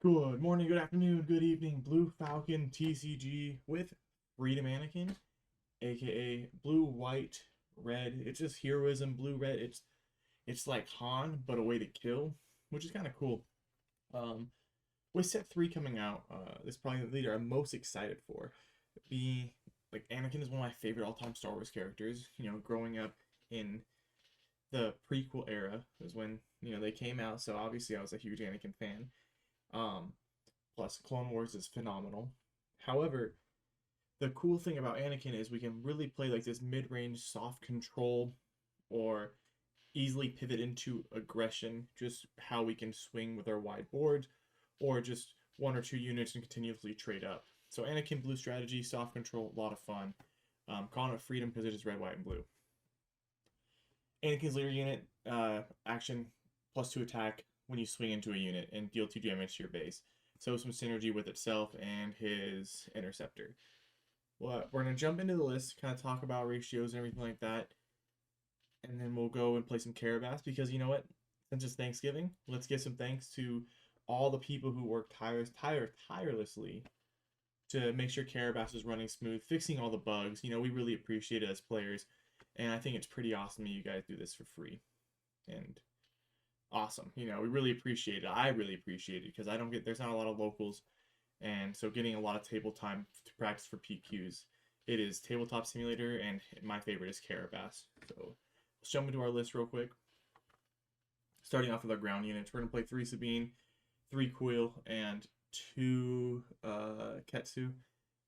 Good morning, good afternoon, good evening, Blue Falcon TCG with Freedom Anakin, aka Blue, White, Red. It's just heroism, blue, red. It's like Han, but a way to kill, which is kind of cool. Um, with set three coming out, this is probably the leader I'm most excited for. Being like Anakin is one of my favorite all-time Star Wars characters. Growing up in the prequel era was when they came out, so obviously I was a huge Anakin fan. Um, Plus, Clone Wars is phenomenal. However, the cool thing about Anakin is we can really play like this mid-range soft control or easily pivot into aggression, just how we can swing with our wide board, or just one or two units and continuously trade up. So Anakin blue strategy, soft control, a lot of fun. Calling it freedom because it is red, white, and blue. Anakin's leader unit, action +2 attack when you swing into a unit and deal 2 damage to your base. So some synergy with itself and his interceptor. Well, we're going to jump into the list, kind of talk about ratios and everything like that. And then we'll go and play some Carabas because you know what? Since it's Thanksgiving, let's give some thanks to all the people who work tirelessly to make sure Carabas is running smooth, fixing all the bugs. We really appreciate it as players. And I think it's pretty awesome that you guys do this for free. And awesome. We really appreciate it. I really appreciate it because there's not a lot of locals. And so getting a lot of table time to practice for PQs. It is Tabletop Simulator, and my favorite is Carabas. So let's jump into our list real quick. Starting off with our ground units, we're going to play 3 Sabine, 3 Quill, and 2 Ketsu.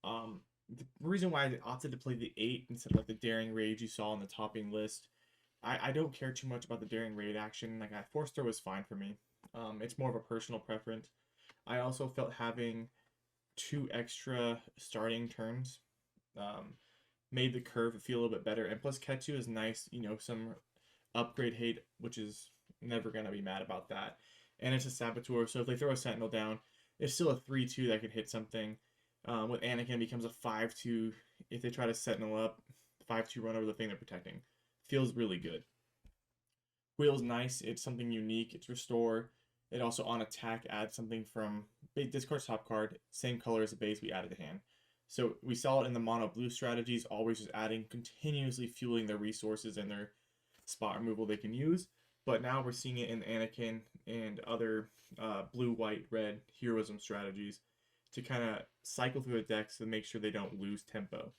The reason why I opted to play the 8 instead of like the Daring Rage you saw on the topping list, I don't care too much about the Daring Raid action. Like, Force Throw was fine for me. It's more of a personal preference. I also felt having 2 extra starting turns made the curve feel a little bit better. And plus, Ketsu is nice, some upgrade hate, which is never going to be mad about that. And it's a Saboteur, so if they throw a Sentinel down, it's still a 3-2 that could hit something. With Anakin, it becomes a 5-2 if they try to Sentinel up, 5-2 run over the thing they're protecting. Feels really good. Wheel's nice. It's something unique. It's restore. It also on attack adds something from discard top card, same color as the base we added to hand. So we saw it in the mono blue strategies, always just adding, continuously fueling their resources and their spot removal they can use. But now we're seeing it in Anakin and other blue, white, red heroism strategies to kind of cycle through the decks to make sure they don't lose tempo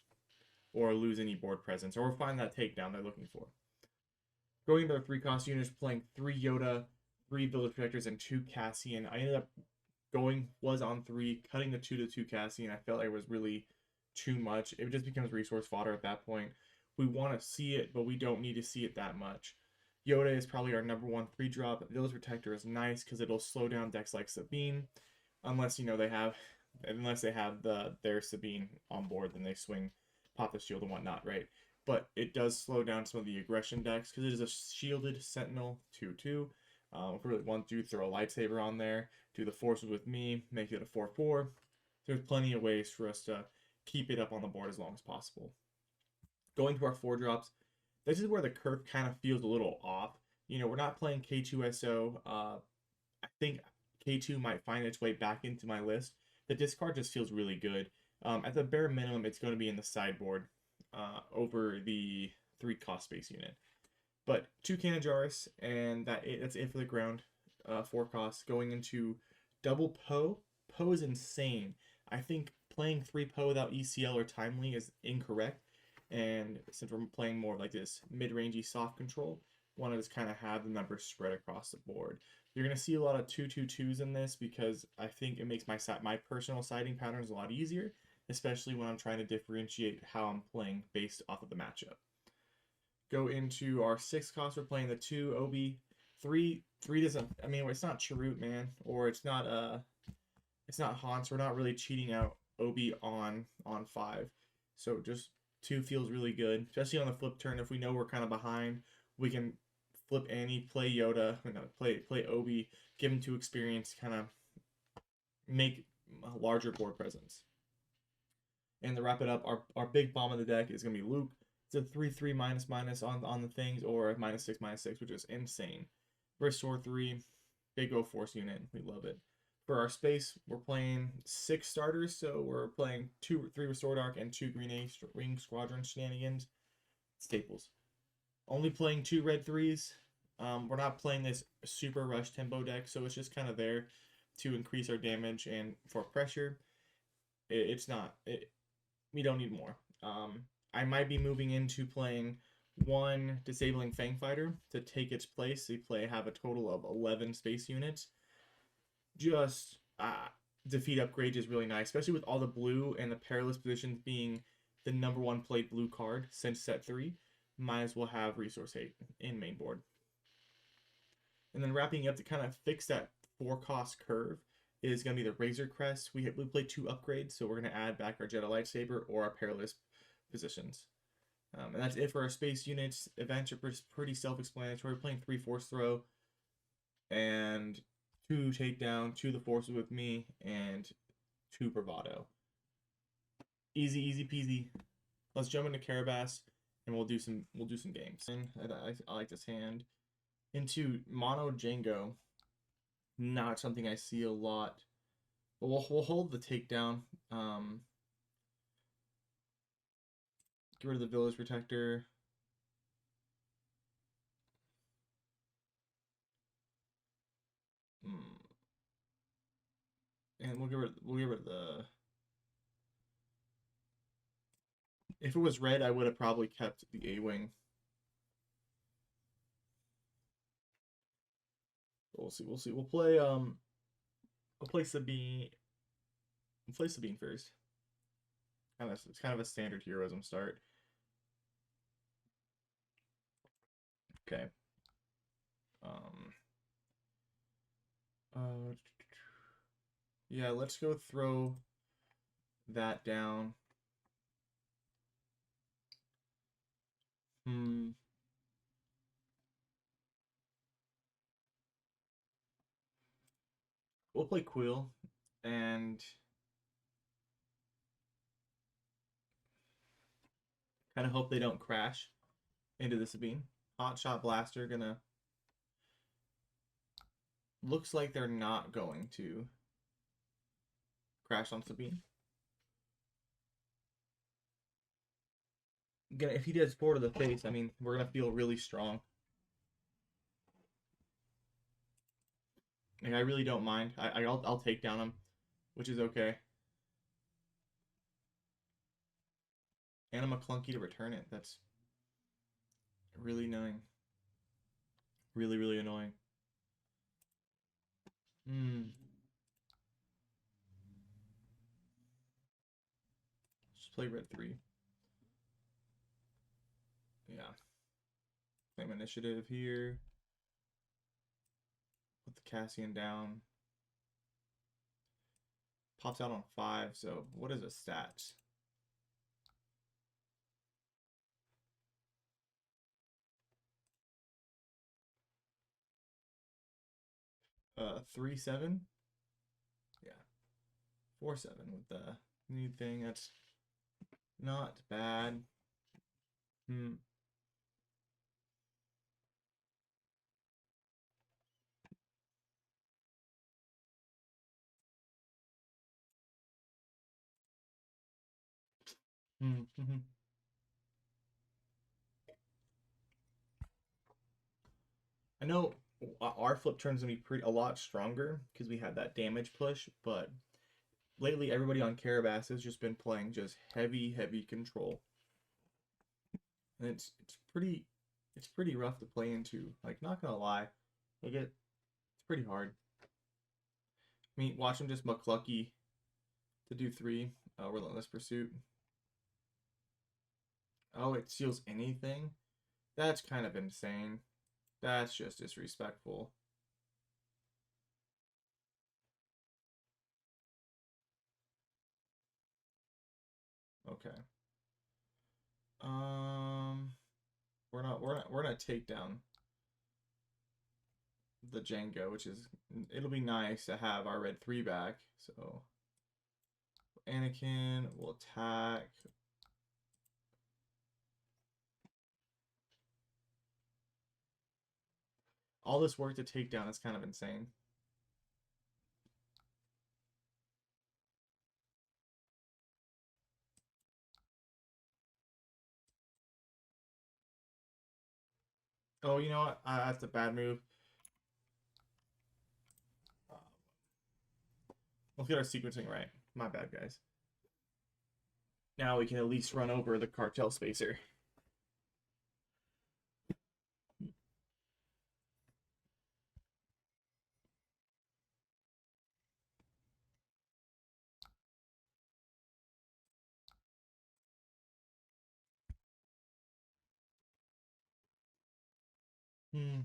or lose any board presence or find that takedown they're looking for. Going into our 3-cost units, playing 3 Yoda, 3 Village Protectors, and 2 Cassian. I ended up was on 3, cutting the 2 to 2 Cassian. I felt like it was really too much. It just becomes resource fodder at that point. We want to see it, but we don't need to see it that much. Yoda is probably our number 1 3-drop. Village Protector is nice because it'll slow down decks like Sabine, unless they have their Sabine on board, then they swing, pop the shield and whatnot, right? But it does slow down some of the aggression decks because it is a shielded Sentinel 2-2. If we really want to throw a lightsaber on there, do the forces with me, make it a 4-4. There's plenty of ways for us to keep it up on the board as long as possible. Going to our 4-drops, this is where the curve kind of feels a little off. We're not playing K2SO. I think K2 might find its way back into my list. The discard just feels really good. At the bare minimum, it's going to be in the sideboard over the 3-cost space unit. But 2 Canajaris, and that's it for the ground. 4 costs. Going into double Poe. Poe is insane. I think playing 3 Poe without ECL or Timely is incorrect. And since we're playing more like this mid-rangey soft control, want to just kind of have the numbers spread across the board. You're going to see a lot of 2-2-2s in this because I think it makes my personal siding patterns a lot easier, especially when I'm trying to differentiate how I'm playing based off of the matchup. Go into our 6 cost. We're playing the 2 Obi. 3 doesn't. I mean, it's not Chirrut, man, or it's not Han. So we're not really cheating out Obi on 5. So just 2 feels really good, especially on the flip turn. If we know we're kind of behind, we can flip Annie, play Yoda, play Obi, give him 2 experience, kind of make a larger board presence. And to wrap it up, our big bomb of the deck is going to be Luke. It's a 3/3 minus on the things, or -6/-6, which is insane. Restore 3, big O Force unit. We love it. For our space, we're playing 6 starters, so we're playing 3 Restored Arc and 2 Green Ring Squadron shenanigans. Staples. Only playing 2 red 3s. We're not playing this super rush tempo deck, so it's just kind of there to increase our damage and for pressure. It's not. We don't need more. I might be moving into playing 1 Disabling Fangfighter to take its place. Have a total of 11 space units. Just defeat upgrade is really nice, especially with all the blue and the perilous positions being the #1 played blue card since set 3. Might as well have Resource 8 in main board. And then wrapping up to kind of fix that 4-cost curve is going to be the Razor Crest. We play 2 upgrades, so we're going to add back our Jedi Lightsaber or our perilous positions. And that's it for our space units. Events are pretty self-explanatory. We're playing 3 Force Throw and 2 Takedown, 2 the Forces with me, and 2 Bravado. Easy peasy. Let's jump into Carabas and we'll do some games. And I like this hand. Into Mono Django. Not something I see a lot. But we'll hold the Takedown. Get rid of the Village Protector. And we'll get rid of the... If it was red, I would have probably kept the A-Wing. We'll see. We'll play Sabine. We'll play Sabine first. It's kind of a standard heroism start. Okay. Yeah, let's go throw that down. We'll play Quill and kind of hope they don't crash into the Sabine. Hot Shot Blaster gonna... Looks like they're not going to crash on Sabine. If he does 4 to the face, I mean, we're gonna feel really strong. Like, I really don't mind. I'll take down him, which is okay. And I'm a clunky to return it. That's really annoying. Really annoying. Just play red 3. Yeah. Claim initiative here. Put the Cassian down. Pops out on 5, so what is a stat? 3/7? Yeah. 4/7 with the new thing. That's not bad. I know our flip turn's gonna be a lot stronger because we had that damage push, but lately everybody on Carabas has just been playing just heavy control, and it's pretty rough to play into. Like, not gonna lie, it's pretty hard. I mean, watch him just McClucky to do 3. Relentless Pursuit. Oh, it steals anything? That's kind of insane. That's just disrespectful. Okay. We're gonna take down the Django, which is, it'll be nice to have our red 3 back. So Anakin will attack. All this work to take down is kind of insane. Oh, you know what? That's a bad move. Let's get our sequencing right. My bad, guys. Now we can at least run over the cartel spacer. Hmm.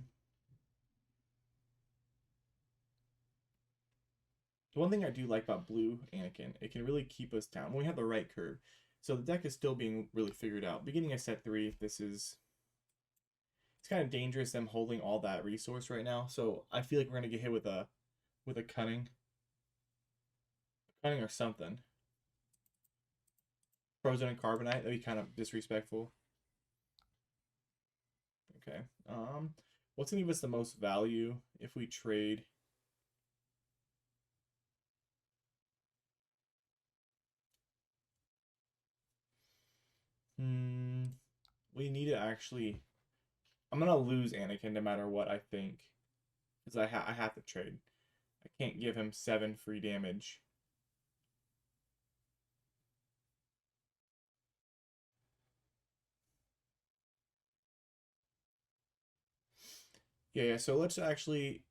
The one thing I do like about blue Anakin, it can really keep us down when we have the right curve. So the deck is still being really figured out. Beginning of set 3, this is it's kind of dangerous them holding all that resource right now. So I feel like we're gonna get hit with a cunning or something. Frozen and Carbonite, that'd be kind of disrespectful. Okay. What's gonna give us the most value if we trade? Hmm. We need to actually. I'm gonna lose Anakin no matter what I think, because I have to trade. I can't give him 7 free damage. Yeah, yeah. So let's actually.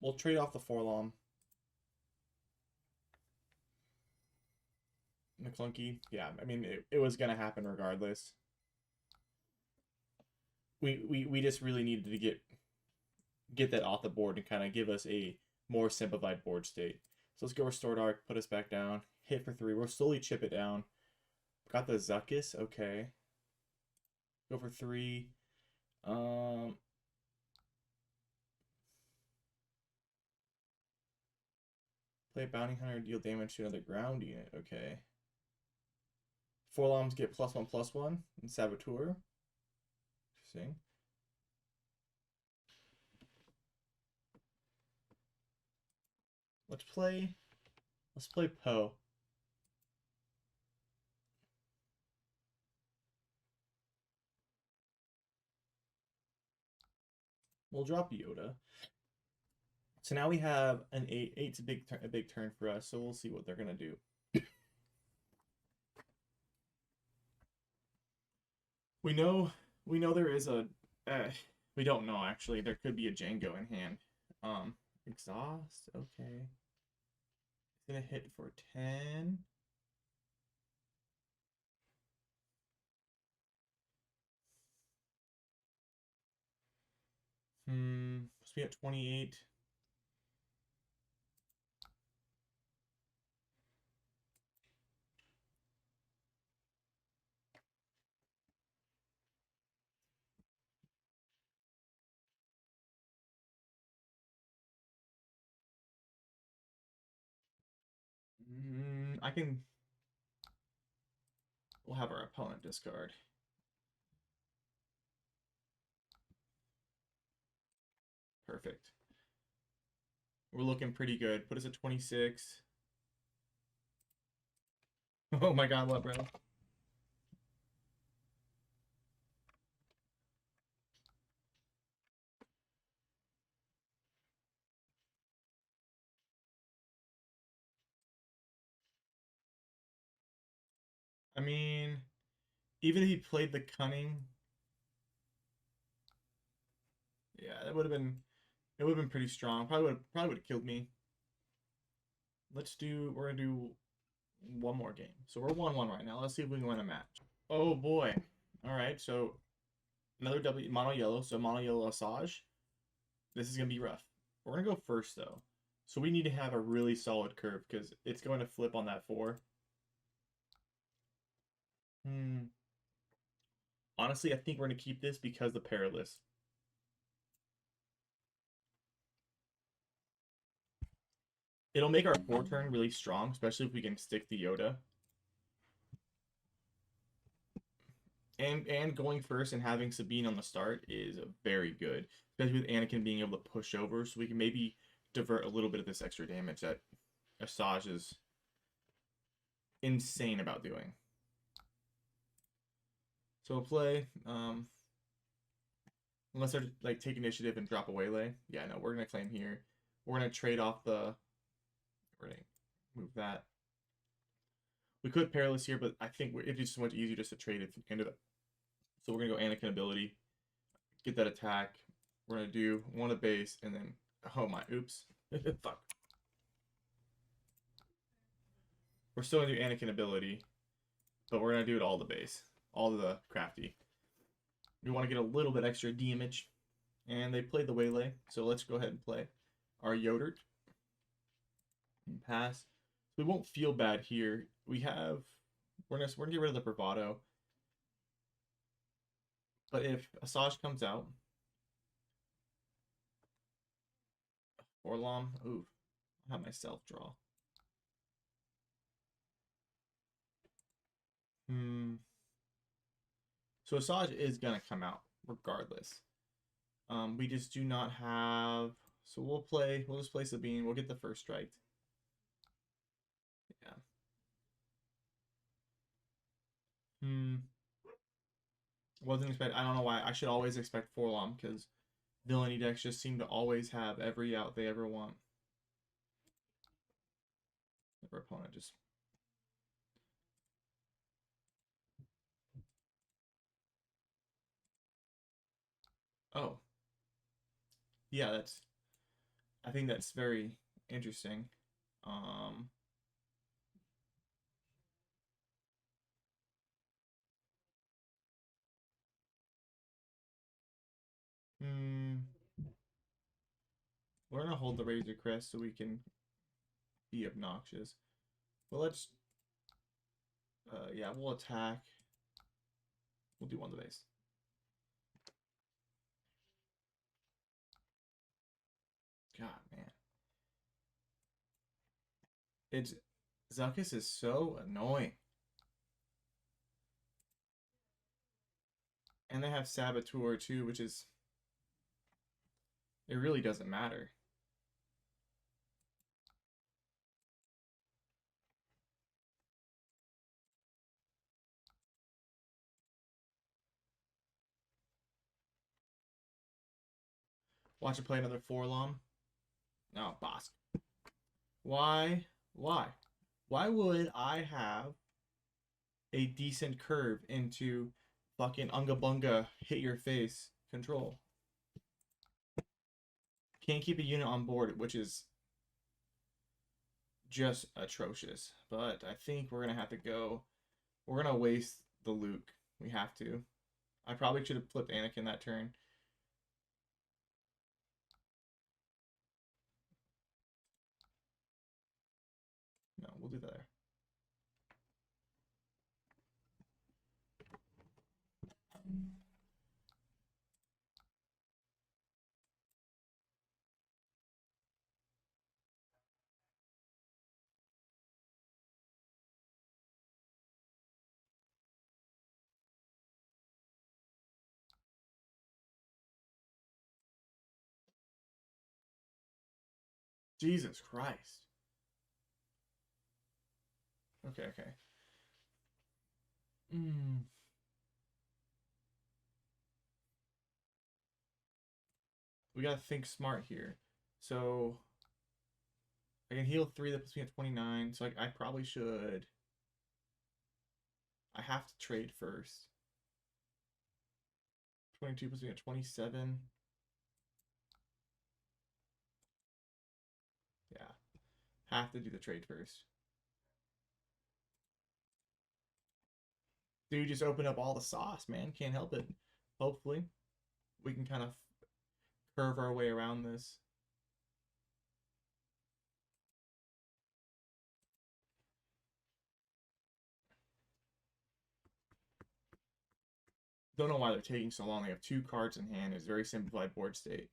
We'll trade off the Forlom. McClunky. Yeah, I mean it was gonna happen regardless. We just really needed to get that off the board and kind of give us a more simplified board state. So let's go Restored Arc, put us back down, hit for 3. We'll slowly chip it down. Got the Zuckus, okay. Go for 3. Um, Play a Bounty Hunter, deal damage to another ground unit, okay. Forloms get +1/+1 and Saboteur. Interesting. Let's play. Let's play Poe. We'll drop Yoda. So now we have an 8. 8's a big turn for us. So we'll see what they're gonna do. We know we know there is a. We don't know actually. There could be a Django in hand. Exhaust. Okay. It's gonna hit for 10. Supposed to be at 28. I can. We'll have our opponent discard. Perfect. We're looking pretty good. Put us at 26. Oh my god, what, bro? I mean, even if he played the cunning, yeah, that would have been it would have been pretty strong. Probably would have killed me. We're gonna do one more game. So we're 1-1 right now. Let's see if we can win a match. Oh boy. All right, so another W mono yellow, so mono yellow Asajj. This is gonna be rough. We're gonna go first though. So we need to have a really solid curve because it's going to flip on that 4. Hmm. Honestly, I think we're gonna keep this because the Perilous. It'll make our 4 turn really strong, especially if we can stick the Yoda. And going first and having Sabine on the start is very good, especially with Anakin being able to push over, so we can maybe divert a little bit of this extra damage that Asajj is insane about doing. So we'll play, unless they're like take initiative and drop a waylay. Yeah, no, we're gonna claim here. We're gonna trade off the. We're gonna move that. We could perilous here, but I think it's just much easier just to trade it into the. So we're gonna go Anakin ability, get that attack. We're gonna do one of base, and then oh my, oops, fuck. We're still gonna do Anakin ability, but we're gonna do it all the base, all the crafty. We want to get a little bit extra damage, and they played the waylay, so let's go ahead and play our Yodert and pass. We won't feel bad here. We're gonna get rid of the bravado, but if Asajj comes out, Orlam, ooh, I'll have myself draw. So Asajj is gonna come out regardless. We just do not have. So we'll just play Sabine. We'll get the first strike. Yeah. Wasn't expect. I don't know why. I should always expect Forlom because villainy decks just seem to always have every out they ever want. Their opponent just. Oh. Yeah, that's. I think that's very interesting. We're gonna hold the Razor Crest so we can be obnoxious. But let's. Yeah, we'll attack. We'll do one of the base. God, man. It's Zuckuss is so annoying. And they have Saboteur too, which is it really doesn't matter. Watch it play another Forlom. No, Bosk. Why? Why? Why would I have a decent curve into fucking Unga Bunga hit your face control? Can't keep a unit on board, which is just atrocious. But I think we're gonna have to go. We're gonna waste the Luke. We have to. I probably should have flipped Anakin that turn. No, we'll do that there. Jesus Christ. Okay, okay. We gotta think smart here. So I can heal 3, that puts me at 29. So I probably should. I have to trade first. 22 puts me at 27. Yeah. Have to do the trade first. Dude, just open up all the sauce, man. Can't help it. Hopefully, we can kind of curve our way around this. Don't know why they're taking so long. They have 2 cards in hand. It's very simplified board state.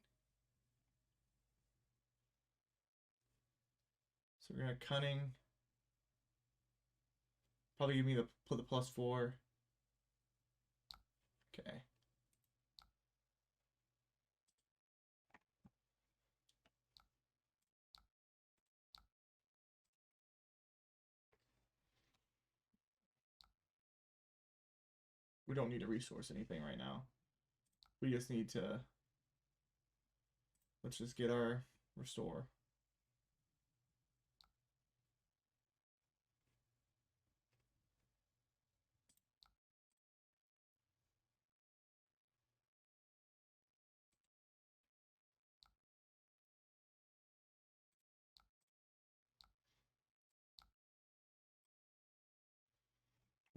So we're gonna cunning. Probably give me the put the +4. Okay. We don't need to resource anything right now. We just need to, let's just get our restore.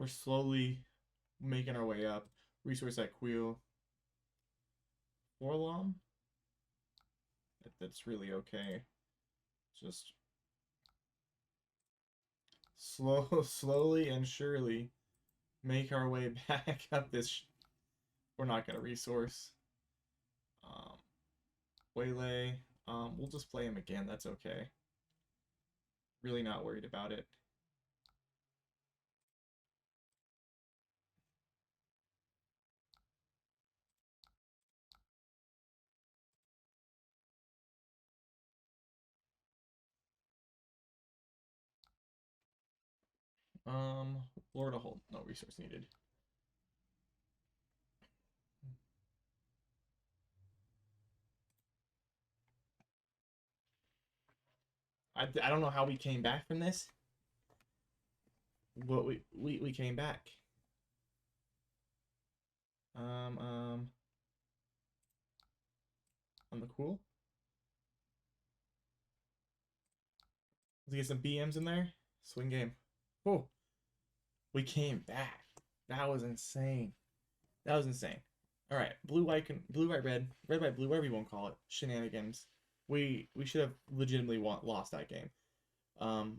We're slowly making our way up. Resource at Quill. Forlom? That's really okay. Just slowly and surely make our way back up this. We're not gonna resource. Um, Waylay. We'll just play him again. That's okay. Really not worried about it. Lord of Hold. No resource needed. I don't know how we came back from this. But we came back. On the cool. Let's get some BMs in there. Swing game. Oh, we came back. That was insane. That was insane. All right, blue, white, blue, white, red, red, white, blue, whatever you want to call it. Shenanigans. We should have legitimately lost that game. Um,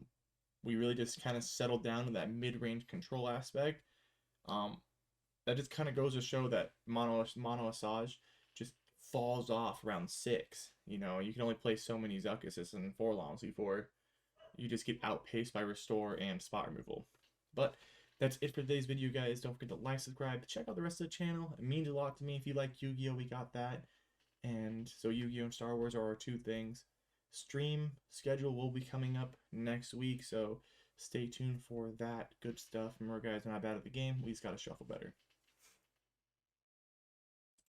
we really just kind of settled down to that mid-range control aspect. Um, that just kind of goes to show that mono Asajj just falls off around 6. You know, you can only play so many Zuckuses and Forloms before you just get outpaced by restore and spot removal. But that's it for today's video, guys. Don't forget to like, subscribe, check out the rest of the channel. It means a lot to me. If you like Yu-Gi-Oh, we got that. And so Yu-Gi-Oh and Star Wars are our two things. Stream schedule will be coming up next week, so stay tuned for that good stuff. Remember, guys, we're not bad at the game. We just got to shuffle better.